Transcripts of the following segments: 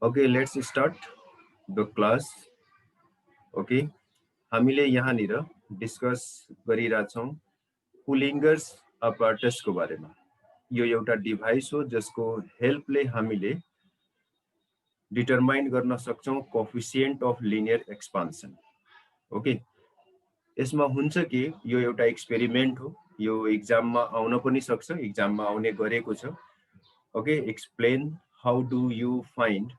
Okay, let's start the class. Okay, हामीले यहाँनिर discuss गरिरहेछौँ पुलिङ्गर्स अपार्टसको बारेमा। यो एउटा डिभाइस हो जसको हेल्पले हामीले डिटरमाइन गर्न सक्छौँ coefficient of linear expansion. Okay, यसमा हुन्छ कि यो एउटा एक्सपेरिमेन्ट हो, यो एक्जाममा आउन पनि सक्छ, एक्जाममा आउने गरेको छ। Okay, explain how do you find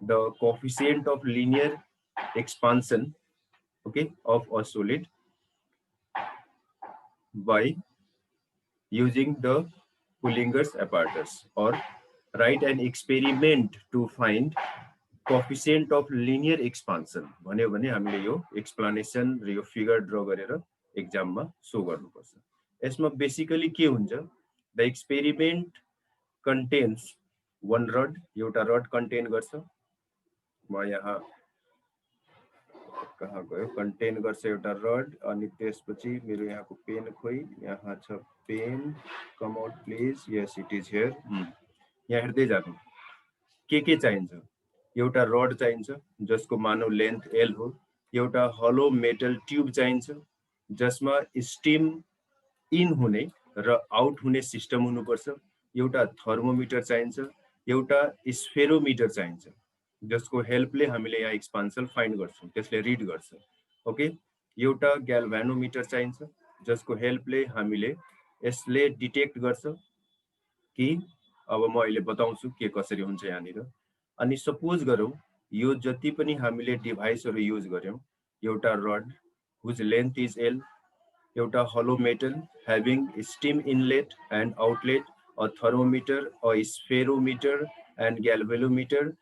the coefficient of linear expansion, okay, of a solid by using the Pullinger's apparatus, or write an experiment to find coefficient of linear expansion भन्यो भने हामीले यो एक्सप्लेनेसन र यो figure draw गरेर एक्जाममा so गर्नुपर्छ। यसमा basically के हुन्छ, the experiment contains one rod, एउटा रड कन्टेन गर्छ। म यहाँ कहाँ गयो, कन्टेन गर्छ एउटा रड, अनि त्यसपछि मेरो यहाँको पेन खोइ, यहाँ छ pen, come out please, yes it is here. यहाँ हेर्दै जानु के चाहिन्छ। एउटा रड चाहिन्छ जसको मानव लेन्थ एल हो, एउटा हलो मेटल ट्युब चाहिन्छ जसमा स्टिम इन हुने र आउट हुने सिस्टम हुनुपर्छ, एउटा थर्मोमिटर चाहिन्छ, एउटा स्फेरोमिटर चाहिन्छ जसको हेल्पले हामीले यहाँ एक्सपान्सन फाइन्ड गर्छौँ, त्यसले रिड गर्छ। ओके, एउटा ग्याल्भानोमिटर चाहिन्छ जसको हेल्पले हामीले यसले डिटेक्ट गर्छ कि अब म अहिले बताउँछु के कसरी हुन्छ यहाँनिर। अनि सपोज गरौँ यो जति पनि हामीले डिभाइसहरू युज गर्यौँ, एउटा rod whose length is L, एउटा hollow metal having steam inlet and outlet, a thermometer, a spherometer and galvanometer,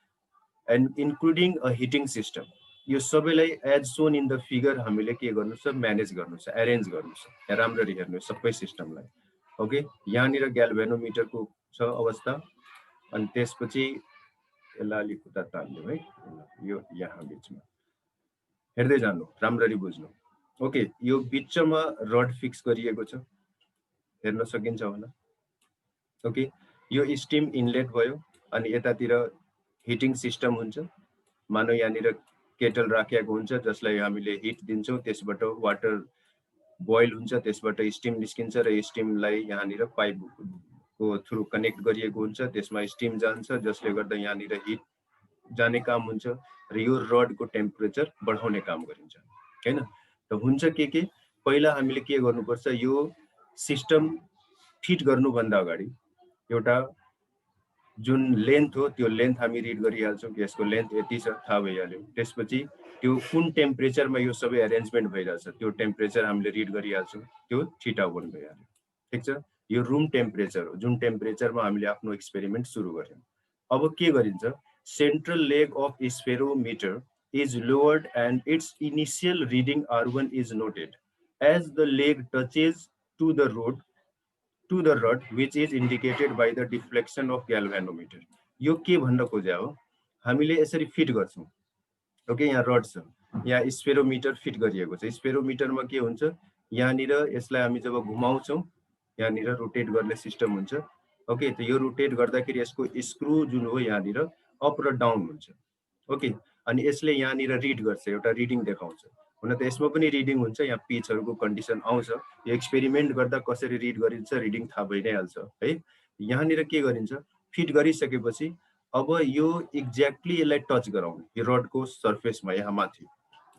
and including a heating system. यो सबैलाई as shown in the figure हामीले के गर्नु छ, म्यानेज गर्नु छ, एरेन्ज गर्नु छ। राम्ररी हेर्नु सबै सिस्टमलाई। ओके, यहाँनिर ग्याल्भेनोमिटरको छ अवस्था, अनि त्यसपछि यसलाई अलिक उता तान्नु है, यो यहाँ बिचमा हेर्दै जानु, राम्ररी बुझ्नु। ओके, यो बिचमा रड फिक्स गरिएको छ, हेर्न सकिन्छ होला। ओके, यो स्टिम इनलेट भयो, अनि यतातिर हिटिङ सिस्टम हुन्छ। मानव यहाँनिर केटल राखेको हुन्छ जसलाई हामीले हिट दिन्छौँ, त्यसबाट वाटर बोइल हुन्छ, त्यसबाट स्टिम निस्किन्छ र स्टिमलाई यहाँनिर पाइपको थ्रु कनेक्ट गरिएको हुन्छ, त्यसमा स्टिम जान्छ जसले गर्दा यहाँनिर हिट जाने काम हुन्छ र यो रडको टेम्परेचर बढाउने काम गरिन्छ हैन। त हुन्छ के पहिला हामीले के गर्नुपर्छ, यो सिस्टम फिट गर्नुभन्दा अगाडि एउटा जुन लेन्थ हो त्यो लेन्थ हामी रिड गरिहाल्छौँ कि यसको लेन्थ यति छ, थाहा भइहाल्यो। त्यसपछि त्यो कुन टेम्परेचरमा यो सबै एरेन्जमेन्ट भइरहेछ त्यो टेम्परेचर हामीले रिड गरिहाल्छौँ, त्यो θ1 भइहाल्यो। ठिक छ, यो रुम टेम्परेचर हो जुन टेम्परेचरमा हामीले आफ्नो एक्सपेरिमेन्ट सुरु गर्यौँ। अब के गरिन्छ, central leg of spherometer is lowered and its initial reading R1 is noted as the leg touches to the rod which is indicated by the deflection of galvanometer. यो के भन्न खोजे हो, हामीले यसरी फिट गर्छौँ। ओके, यहाँ रड छ, यहाँ स्फेरोमिटर फिट गरिएको छ। स्फेरोमिटरमा के हुन्छ, यहाँनिर यसलाई हामी जब घुमाउँछौँ यहाँनिर रोटेट गर्ने सिस्टम हुन्छ। ओके, त यो रोटेट गर्दाखेरि यसको स्क्रु जुन हो यहाँनिर अप र डाउन हुन्छ। ओके, अनि यसले यहाँनिर रिड गर्छ, एउटा रिडिङ देखाउँछ। हुन त यसमा पनि रिडिङ हुन्छ, यहाँ पिचहरूको कन्डिसन आउँछ, यो एक्सपेरिमेन्ट गर्दा कसरी रिड गरिन्छ रिडिङ थाहा भइ नै हाल्छ है। यहाँनिर के गरिन्छ, फिट गरिसकेपछि अब यो एक्ज्याक्टली यसलाई टच गराउने, यो रडको सर्फेसमा यहाँ माथि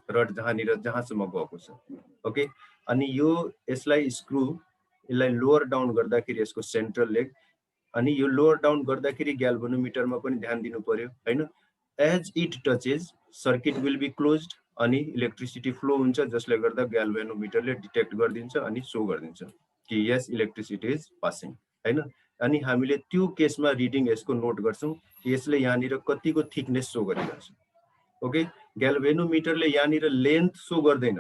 रड जहाँसम्म गएको छ। ओके, अनि यो यसलाई स्क्रु यसलाई लोअर डाउन गर्दाखेरि यसको सेन्ट्रल लेग, अनि यो लोअर डाउन गर्दाखेरि ग्याल्भनोमिटरमा पनि ध्यान दिनु पर्यो हैन। As it touches circuit will be closed, अनि इलेक्ट्रिसिटी फ्लो हुन्छ जसले गर्दा ग्याल्भेनोमिटरले डिटेक्ट गरिदिन्छ अनि सो गरिदिन्छ कि यस इलेक्ट्रिसिटी इज पासिङ हैन। अनि हामीले त्यो केसमा रिडिङ यसको नोट गर्छौँ कि यसले यहाँनिर कतिको थिकनेस सो गरिरहेछ। ओके, ग्याल्भेनोमिटरले यहाँनिर लेन्थ सो गर्दैन,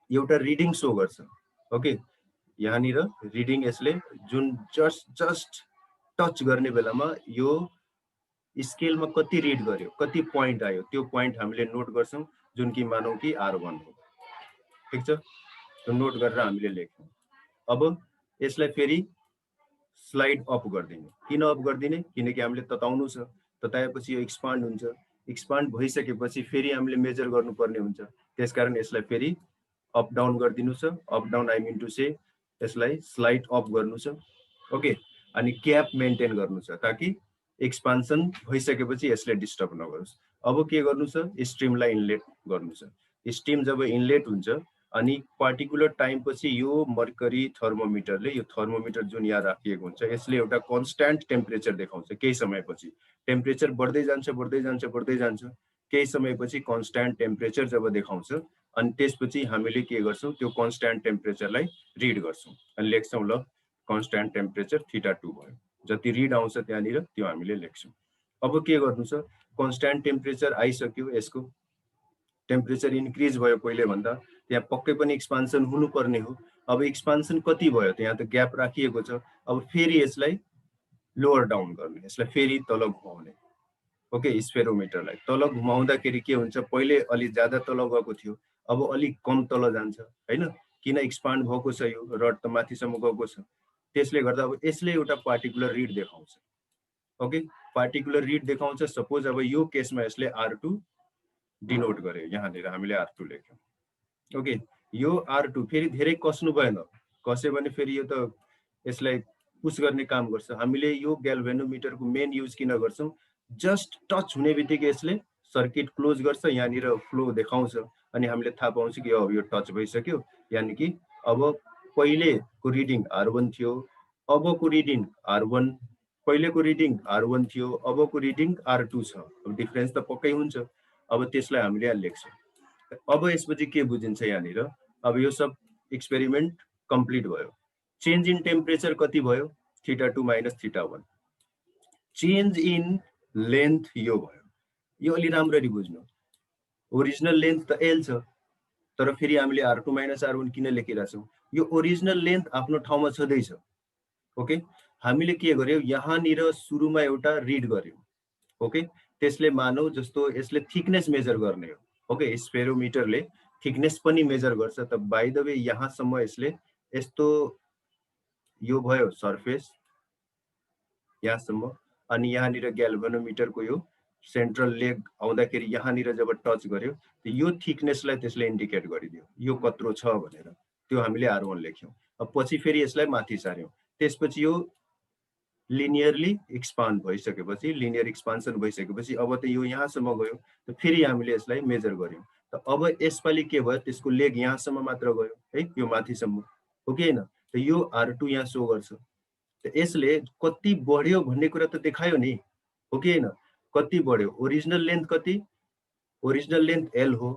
एउटा रिडिङ सो गर्छ। ओके, यहाँनिर रिडिङ यसले जुन जस्ट टच गर्ने बेलामा यो स्केलमा कति रिड गर्यो, कति पोइन्ट आयो, त्यो पोइन्ट हामीले नोट गर्छौँ जुन कि मानौ कि R1 हो। ठिक छ, त्यो नोट गरेर हामीले लेख्छौँ। अब यसलाई फेरि स्लाइड अप गरिदिने। किन अप गरिदिने, किनकि हामीले तताउनु छ, तताएपछि यो एक्सपान्ड हुन्छ, एक्सपान्ड भइसकेपछि फेरि हामीले मेजर गर्नुपर्ने हुन्छ, त्यसकारण यसलाई फेरि अप डाउन गरिदिनु छ, up down I mean to say यसलाई स्लाइड अप गर्नु छ, ओके। अनि ग्याप मेन्टेन गर्नु छ ताकि एक्सपान्सन भइसकेपछि यसले डिस्टर्ब नगरोस्। अब के गर्नु छ, स्ट्रिमलाई इनलेट गर्नु छ। स्ट्रिम जब इनलेट हुन्छ अनि पार्टिकुलर टाइम पछि यो मर्करी थर्मोमिटरले, यो थर्मोमिटर जुन यहाँ राखिएको हुन्छ यसले एउटा कन्स्ट्यान्ट टेम्परेचर देखाउँछ। केही समयपछि टेम्परेचर बढ्दै जान्छ बढ्दै जान्छ बढ्दै जान्छ, केही समयपछि कन्स्ट्यान्ट टेम्परेचर जब देखाउँछ अनि त्यसपछि हामीले के गर्छौँ, त्यो कन्स्ट्यान्ट टेम्परेचरलाई रिड गर्छौँ अनि लेख्छौँ ल कन्स्ट्यान्ट टेम्परेचर θ2 भयो। जति रिड आउँछ त्यहाँनिर त्यो हामीले लेख्छौँ। अब के गर्नु छ, कन्स्ट्यान्ट टेम्परेचर आइसक्यो, यसको टेम्परेचर इन्क्रिज भयो पहिले भन्दा, त्यहाँ पक्कै पनि एक्सपान्सन हुनुपर्ने हो। अब एक्सपान्सन कति भयो, त्यहाँ त ग्याप राखिएको छ। अब फेरि यसलाई लोअर डाउन गर्ने, यसलाई फेरि तल घुमाउने, ओके। स्फेरोमिटरलाई तल घुमाउँदाखेरि के हुन्छ, पहिले अलि ज्यादा तल गएको थियो, अब अलिक कम तल जान्छ हैन, किन एक्सपान्ड भएको छ, यो रड त माथिसम्म गएको छ। त्यसले गर्दा अब यसले एउटा पार्टिकुलर रिड देखाउँछ, ओके। पार्टिकुलर रिड देखाउँछ। सपोज अब यो केसमा यसले R2 डिनोट गर्यो, यहाँनिर हामीले R2 लेख्यौँ, ओके। यो R2 फेरि धेरै कस्नु भएन, कस्यो भने फेरि यो त यसलाई पुश गर्ने काम गर्छ। हामीले यो ग्याल्भेनोमिटरको मेन युज किन गर्छौँ, जस्ट टच हुने बित्तिकै यसले सर्किट क्लोज गर्छ, यहाँनिर फ्लो देखाउँछ अनि हामीले थाहा पाउँछ कि अब यो टच भइसक्यो, यानि कि अब पहिलेको रिडिङ R1 थियो, अबको रिडिङ R1, पहिलेको रिडिङ R1 थियो, अबको रिडिङ R2 छ। अब डिफरेन्स त पक्कै हुन्छ। अब त्यसलाई हामीले यहाँ लेख्छौँ। अब यसपछि के बुझिन्छ यहाँनिर, अब यो सब एक्सपेरिमेन्ट कम्प्लिट भयो। चेन्ज इन टेम्परेचर कति भयो, θ2 माइनस θ1। चेन्ज इन लेन्थ यो भयो, यो अलि राम्ररी बुझ्नु। ओरिजिनल लेन्थ त L छ, तर फेरि हामीले R2 माइनस R1 किन लेखिरहेछौँ, यो ओरिजिनल लेन्थ आफ्नो ठाउँमा छँदैछ, ओके। हामीले के गर्यौँ, यहाँनिर सुरुमा एउटा रिड गर्यौँ, ओके। त्यसले मानौ जस्तो यसले थिकनेस मेजर गर्ने हो, ओके। स्फेरोमिटरले थिकनेस पनि मेजर गर्छ। त बाइ द वे यहाँसम्म यसले यस्तो यो भयो सर्फेस यहाँसम्म, अनि यहाँनिर ग्याल्भेनोमिटरको यो सेन्ट्रल लेग आउँदाखेरि यहाँनिर जब टच गर्यो यो थिकनेसलाई त्यसले इन्डिकेट गरिदियो, यो कत्रो छ भनेर। त्यो हामीले R1 लेख्यौँ। अब पछि फेरि यसलाई माथि सार्यौँ, त्यसपछि यो लिनियरली एक्सपान्ड भइसकेपछि, लिनियर एक्सपान्सन भइसकेपछि अब त यो यहाँसम्म गयो, त फेरि हामीले यसलाई मेजर गर्यौँ। त अब यसपालि के भयो, त्यसको लेग यहाँसम्म मात्र गयो है, यो माथिसम्म, हो कि हैन। त यो R2 यहाँ सो गर्छ। त यसले कति बढ्यो भन्ने कुरा त देखायो नि, हो कि हैन। कति बढ्यो, ओरिजिनल लेन्थ कति, ओरिजिनल लेन्थ L हो,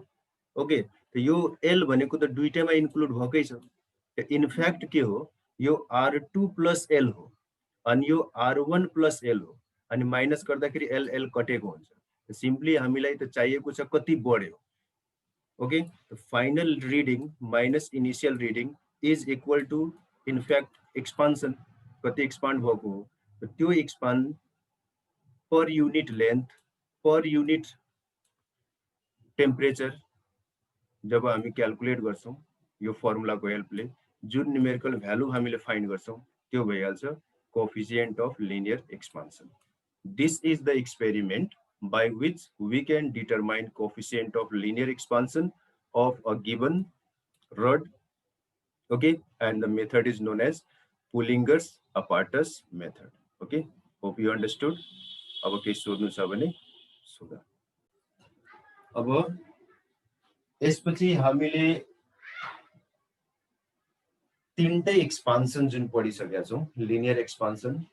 ओके। त यो L भनेको त दुईटैमा इन्क्लुड भएकै छ। इनफ्याक्ट के हो, यो R2 प्लस L हो अनि यो R1 प्लस L हो, अनि माइनस गर्दाखेरि L कटेको हुन्छ। सिम्पली हामीलाई त चाहिएको छ कति बढ्यो, okay. Final reading minus initial reading is equal to in fact expansion, कति एक्सपान्ड भएको हो। त्यो expand per unit length, per unit temperature जब हामी क्याल्कुलेट गर्छौँ यो फर्मुलाको हेल्पले, जुन न्युमेरिकल भ्यालु हामीले फाइन्ड गर्छौँ त्यो भइहाल्छ coefficient of linear expansion. This is the experiment by which we can determine coefficient of linear expansion of a given rod, okay, and the method is known as Pullinger's apparatus method, okay. Hope you understood. अब के सोध्नु छ भने सोधा। अब यसपछि हामीले तीनटै expansion जुन पढिसकेका छौँ, linear expansion,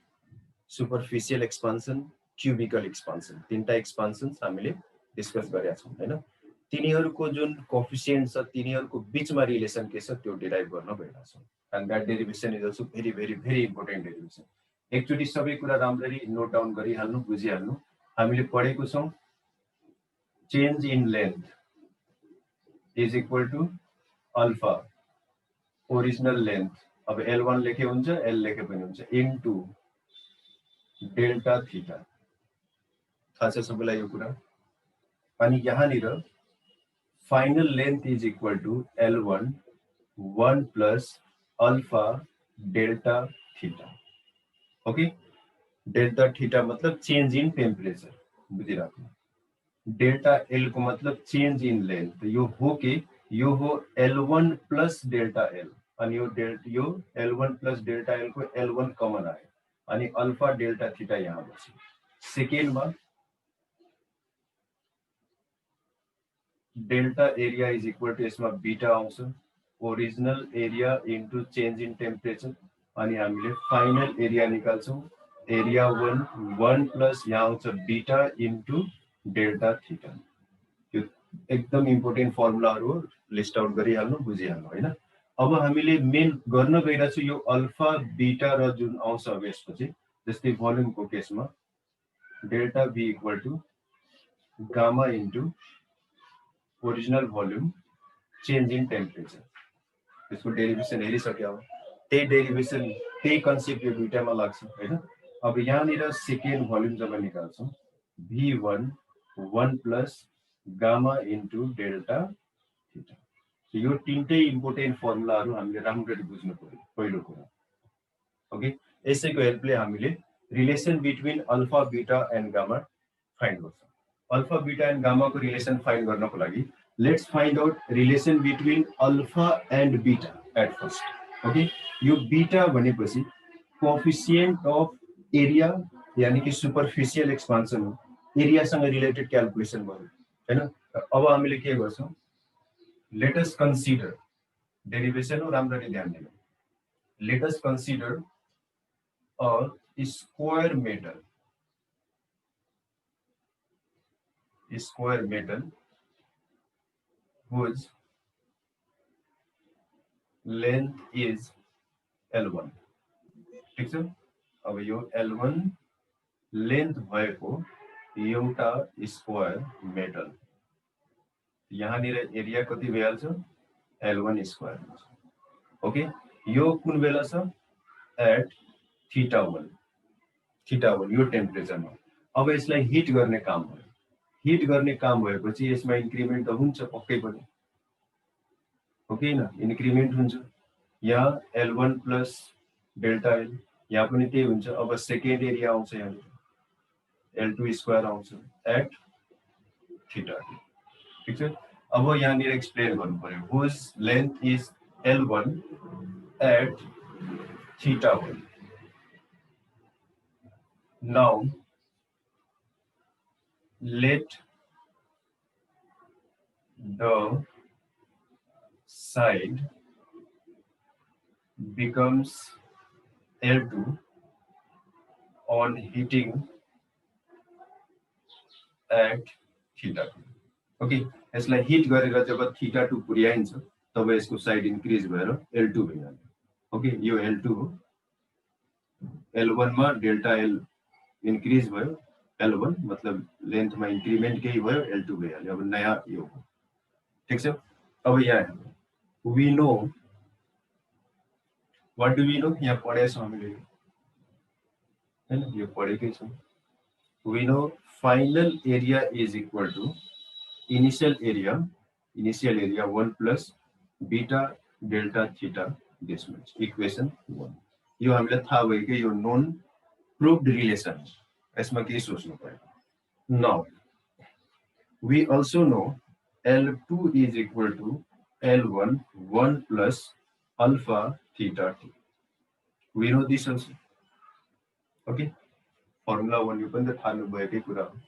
superficial expansion, cubical expansion, तीनटा एक्सपान्सन्स हामीले डिस्कस गरेका छौँ हैन। तिनीहरूको जुन कोएफिसिएन्ट छ, तिनीहरूको बीचमा रिलेसन के छ त्यो डिराइभ गर्न गइरहेको छौँ। And that derivation is also very very very important derivation. एकचोटि सबै कुरा राम्ररी नोट डाउन गरिहाल्नु, बुझिहाल्नु। हामीले पढेको छौँ change in length is equal to alpha original length, अब L1 लेखे हुन्छ, L लेखे पनि हुन्छ, इन्टु डेल्टा थीटा। थाहा छ सबैलाई यो कुरा। अनि यहाँनिर final length is equal to L1 1 plus alpha delta theta, okay. Delta theta मतलब चेन्ज इन टेम्परेचर, बुझिराख्नु डेल्टा एल को मतलब चेंज इन लेंथ यो हो के यो हो L1 प्लस डेल्टा एल अनि यो L1 प्लस डेल्टा एल को L1 कमन आयो अनि अल्फा डेल्टा थीटा यहाँ बस्यो सेकेन्ड में delta area is equal to यसमा बीटा आउँछ original area into change in temperature अनि हामीले फाइनल एरिया निकाल्छौं एरिया 1 प्लस यहाँ आउँछ बीटा इन्टु डेल्टा थीटा यो एकदम इम्पोर्टेन्ट फर्मुलाहरु लिस्ट आउट गरिहाल्नु बुझिहाल्नु हैन अब हामीले मेन गर्न गइरहेको छु यो अल्फा बीटा र जुन आउँछ अब यसपछि जस्तै भोल्युमको केसमा delta v equal to gamma into original volume change in temperature यसको डेरिभेसन हेरिसक्यो अब त्यही डेरिभेसन त्यही कन्सेप्ट यो दुईटामा लाग्छ हैन अब यहाँनिर सेकेन्ड भोल्युम जब निकाल्छौं v1 1 plus gamma into delta theta यो तीनटै इम्पोर्टेन्ट फर्मुलाहरु हामीले राम्ररी बुझ्नु पर्यो पहिलो कुरा ओके यसैको हेल्पले हामीले relation between alpha beta and gamma find गर्छौं अल्फा बीटा एन्ड गामा को रिलेसन फाइन्ड गर्नको लागि let's find out relation between alpha and beta at first okay यो बीटा भनेपछि कोएफिसिएन्ट अफ एरिया यानी कि सुपरफिशियल एक्सपान्सन हो एरिया सँग रिलेटेड क्याल्कुलेसन गर्नु हैन अब हामीले के गर्छौं लेट अस कन्सिडर डेरिभेसन हो राम्ररी ध्यान दिनु let us consider a square metal whose length is L1 ठीक छ अब यो L1 लेन्थ भएको एउटा स्क्वायर मेटल यहाँनिर एरिया कति भइहाल्छ L1 स्क्वायर ओके यो कुन बेला छ एट थीटा 1 यो टेम्परेचरमा अब यसलाई हिट गर्ने काम भयो हिट गर्ने काम भएपछि यसमा इन्क्रिमेन्ट त हुन्छ पक्कै पनि ओके न इन्क्रिमेन्ट हुन्छ यहाँ L1 प्लस डेल्टा एल यहाँ पनि त्यही हुन्छ अब सेकेन्ड एरिया आउँछ यहाँ L2 स्क्वायर आउँछ एट थीटा ठीक छ अब यहाँनिर एक्सप्लेन गर्नु पर्यो whose length is L1 at theta 1 now let the side becomes L2 on heating at theta 2 okay यसलाई हिट गरेर जब थीटा 2 पुर्याइन्छ तब यसको साइड इन्क्रिज भएर L2 भइहाल्यो ओके यो L2 हो L1 मा डेल्टा L इन्क्रिज भयो L1 मतलब लेन्थ मा इन्क्रिमेन्ट केही भयो L2 भइहाल्यो अब नयाँ यो ठीक छ अब यहाँ we know what do we know यहाँ पढेछौं हामीले हैन यो पढेकै छौं we know final area is equal to initial area 1 plus beta delta theta this much equation 1 यो हामीलाई थाहा भएकै यो नोन प्रूव्ड रिलेसन यसमा के सोच्नु पर्यो now we also know L2 is equal to L1 1 plus alpha theta 2 we know this also okay formula 1 यो पनि त थाहा भएकै कुरा हो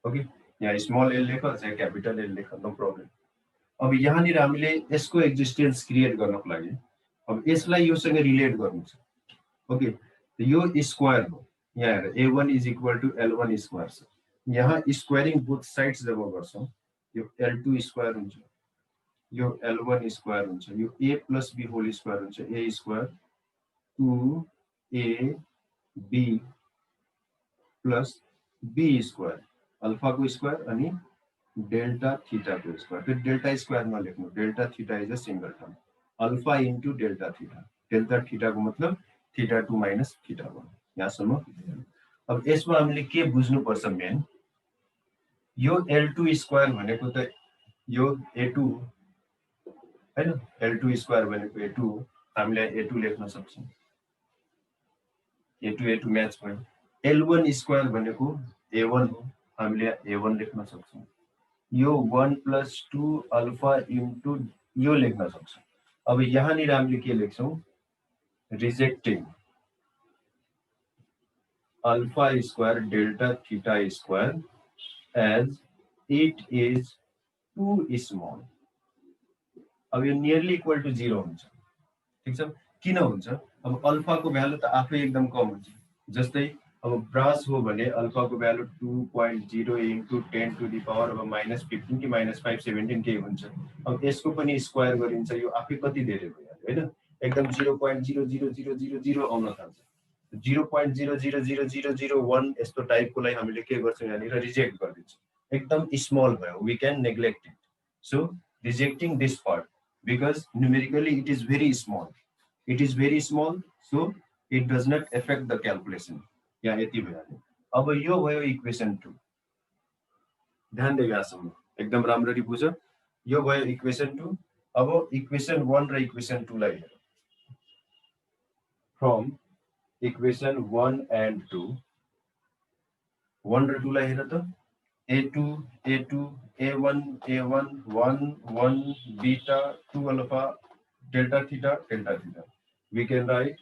ओके यहाँ स्मल एल लेख चाहे क्यापिटल एल लेख नो प्रब्लम अब यहाँनिर हामीले यसको एक्जिस्टेन्स क्रिएट गर्नको लागि अब यसलाई योसँग रिलेट गर्नु छ ओके यो स्क्वायर हो यहाँ हेर A1 is equal to L1 square छ यहाँ स्क्वायरिङ बोथ साइड्स जब गर्छौं यो L2 स्क्वायर हुन्छ यो L1 स्क्वायर हुन्छ यो A plus B whole square हुन्छ A square 2AB plus B square alpha को स्क्वायर अनि डेल्टा थीटा को स्क्वायर फिर डेल्टा स्क्वायर मा लेख्नु delta theta is a single term alpha into delta theta को मतलब थीटा 2 माइनस थीटा 1 यहाँसम्म अब यसमा हामीले के बुझ्नु पर्छ मेन यो L2 स्क्वायर भनेको त यो A2 हैन L2 स्क्वायर भनेको A2 हामीले A2 लेख्न सक्छौं A2 म्याच भयो L1 स्क्वायर भनेको A1 हो हामीले a1 लेख्न सक्छौं यो 1 + 2 अल्फा इन्टु यो लेख्न सक्छौं अब यहाँनिर हामीले के लेख्छौं rejecting alpha square delta theta square as it is too small अब यो नियरली इक्वल टू 0 हुन्छ ठीक छ किन हुन्छ अब अल्फा को भ्यालु त आफै एकदम कम हुन्छ जस्तै अब ब्रास हो भने अल्फा को value 2.0 into 10 to the power अब -15 कि -517 के हुन्छ अब यसको पनि स्क्वायर गरिन्छ यो आफै कति धेरै भयो हैन एकदम 0.00000 आउन थाल्छ 0.0000001 यस्तो टाइपको लाई हामीले के गर्छौं यहाँनिर रिजेक्ट गर्दिन्छौं एकदम स्मल भयो we can neglect it so rejecting this part because numerically it is very small so it does not affect the calculation या यति भयो अब यो भयो इक्वेसन 2 ध्यान दिएर आसम्म एकदम राम्ररी बुझ यो भयो इक्वेसन 2 अब इक्वेसन 1 र इक्वेसन 2 लाई हेरौं फ्रम इक्वेसन 1 एन्ड 2 1 र 2 लाई हेर त a2 a1 1 1 beta 2 alpha delta theta we can write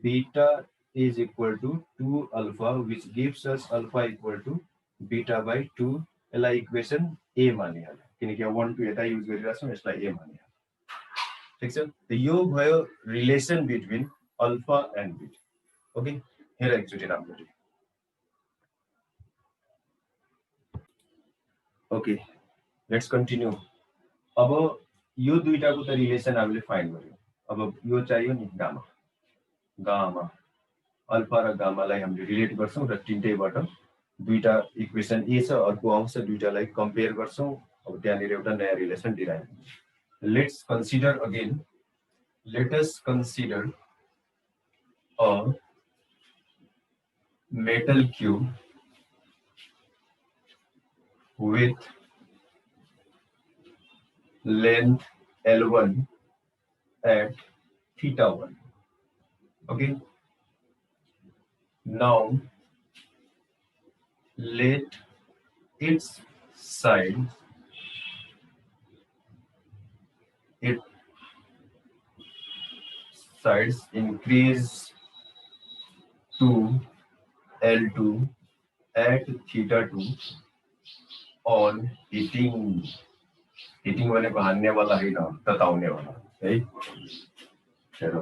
beta is equal to 2 alpha which gives us alpha equal to beta by 2 यसलाई इक्वेसन a मानिहाल्यो किनकि 1 2 यता युज गरिरहेछौं यसलाई a मानिहाल्यो ठीक छ त यो भयो relation between alpha and beta okay हेर एकचोटी राम्ररी ओके लेट्स कन्टिन्यू अब यो दुईटाको त रिलेसन हामीले फाइन्ड गर्यौं अब यो चाहियो नि गामा अल्फा र गामालाई हामीले रिलेट गर्छौं र तीनटैबाट दुईटा इक्वेसन ए छ अर्को आउँछ दुईटालाई कम्पेयर गर्छौं अब त्यहाँनिर एउटा नयाँ relation derive let's consider again let us consider a metal cube with length L1 at theta 1 okay now let its sides increase to L2 at theta 2 on heating भनेको हान्ने वाला हैन तताउने वाला है हेर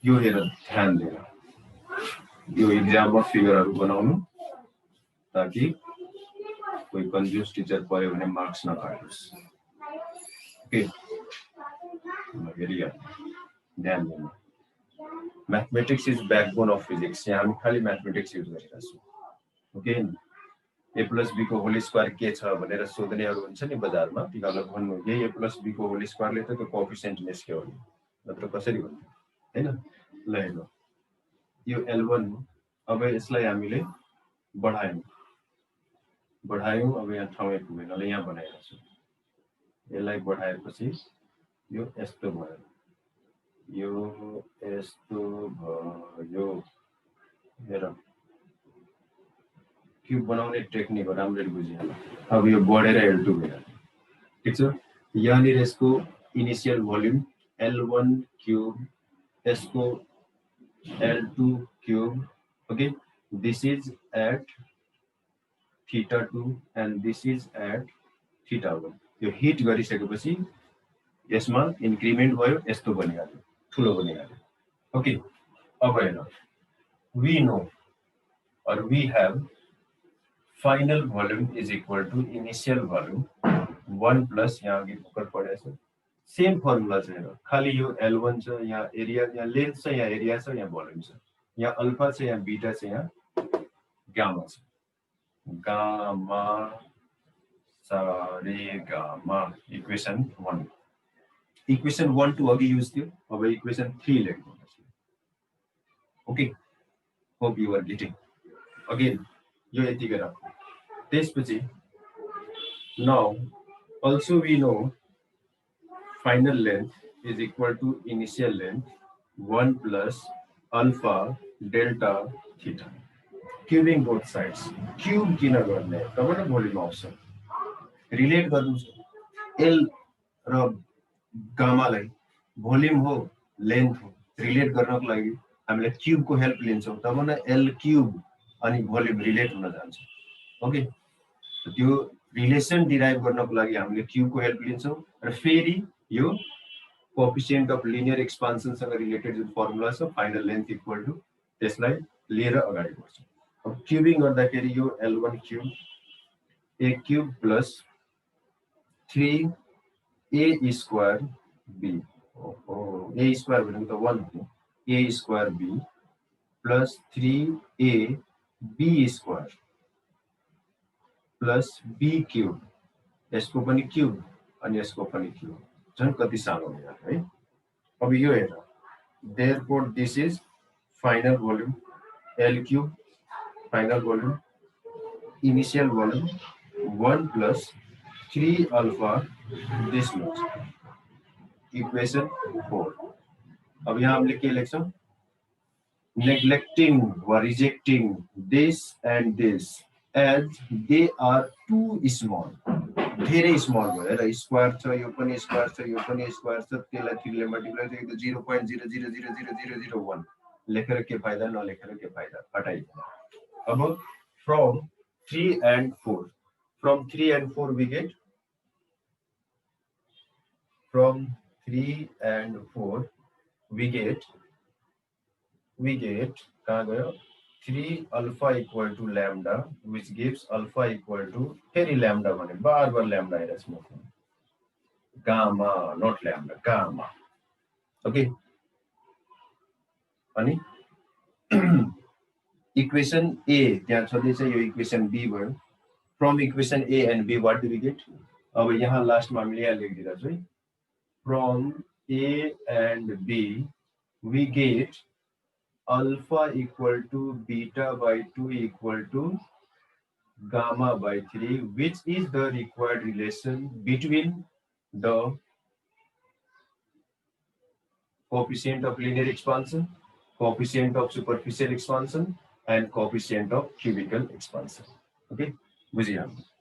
यो हेर ध्यान दिएर यो एक्जाममा फिगरहरु बनाउनु ताकि कोही कन्फ्युज टिचर पर्यो भने मार्क्स नकाटोस् ओके हेरिया ध्यान दिनु mathematics is backbone of physics यहाँ हामी खाली मैथमेटिक्स युज गरिरहेछौं ओके a plus b को होल स्क्वायर के छ भनेर सोध्नेहरु हुन्छ नि बजारमा तिनीहरुलाई भन्नु यही a plus b को होल स्क्वायर ले त त्यो कोएफिसिएन्ट निस्क्यो नि नत्र कसरी भन्नु हैन ल हेर्नु यो L1 अब यसलाई हामीले बढायौं अब यहाँ ठाउँ पुगेन ल यहाँ बनाइरा छु यसलाई बढाएपछि यो यस्तो भयो हेर क्यूब बनाउने टेक्निक हो राम्ररी बुझिहाल्नु अब यो बढेर L2 भयो ठीक छ यहाँनिर यसको इनिशियल भोल्युम L1 क्यूब यसको L2 cube okay this is at theta 2 and this is at theta 1 यो हिट गरिसकेपछि यसमा इन्क्रिमेन्ट भयो यस्तो बनिहाल्यो ठुलो बनिहाल्यो ओके अब हेर we know or we have final volume is equal to initial volume 1 plus यहाँ अघि भर्खर पढेछ सेम फर्मुला छ हेर खाली यो L1 छ यहाँ एरिया यहाँ लेन्थ छ यहाँ एरिया छ यहाँ भोल्युम छ यहाँ अल्फा छ यहाँ बीटा छ यहाँ गामा छ गामा सारे गामा इक्वेसन 1 इक्वेसन 1 2 अघि युज थियो अब इक्वेसन 3 लेख्नु okay hope you are getting again यो यतिकै राख्नु त्यसपछि now also we know final length is equal to initial length 1 plus alpha delta theta cubing both sides cube किन गर्ने तपाईले भोल्युम आउँछ रिलेट गर्नु छ एल र गामालाई भोल्युम हो लेन्थ हो रिलेट गर्नको लागि हामीले क्यूबको हेल्प लिन्छौँ तब न एल क्यूब अनि भोल्युम रिलेट हुन जान्छ ओके त्यो रिलेसन डिराइभ गर्नको लागि हामीले क्यूबको हेल्प लिन्छौँ र फेरि यो कोएफिसिएन्ट अफ लिनियर एक्सपान्सन सँग रिलेटेड जुन फर्मुला छ फाइनल लेन्थ इक्वल टु त्यसलाई लिएर अगाडि बढ्छौँ अब क्यूबिङ गर्दाखेरि यो L1 cube a cube plus 3a square b a square भनेको त 1 हो a square b plus 3a b square plus b cube यसको पनि क्यूब अनि यसको पनि क्यूब झन् कति सानो हो है अब यो हेर therefore this is final volume L cube final volume initial volume 1 plus 3 alpha this much equation 4 अब यहाँ हमले के लेख्छौं neglecting or rejecting this and this as they are too small धेरै स्मल भयो र स्क्वायर छ यो पनि स्क्वायर छ यो पनि स्क्वायर छ त्यसलाई 3 ले मल्टिप्लाई गरेको 0.0000001 लेखेर के फाइदा नलेखेर के फाइदा हटाइदिनु अब from 3 and 4 from 3 and 4 we get from 3 and 4 we get कहाँ गयो 3 alpha equal to lambda which gives alpha equal to फेरि lambda भने बार lambda आइरहेछ म gamma not lambda gamma okay अनि equation A त्यहाँ छँदै छ यो equation B भयो from equation A and B what do we get अब यहाँ लास्ट मा हामीले यहाँ लेखिदिरा छु है from A and B we get alpha equal to beta by 2 equal to gamma by 3 which is the required relation between the coefficient of linear expansion, coefficient of superficial expansion and coefficient of cubical expansion. Okay, बुझिए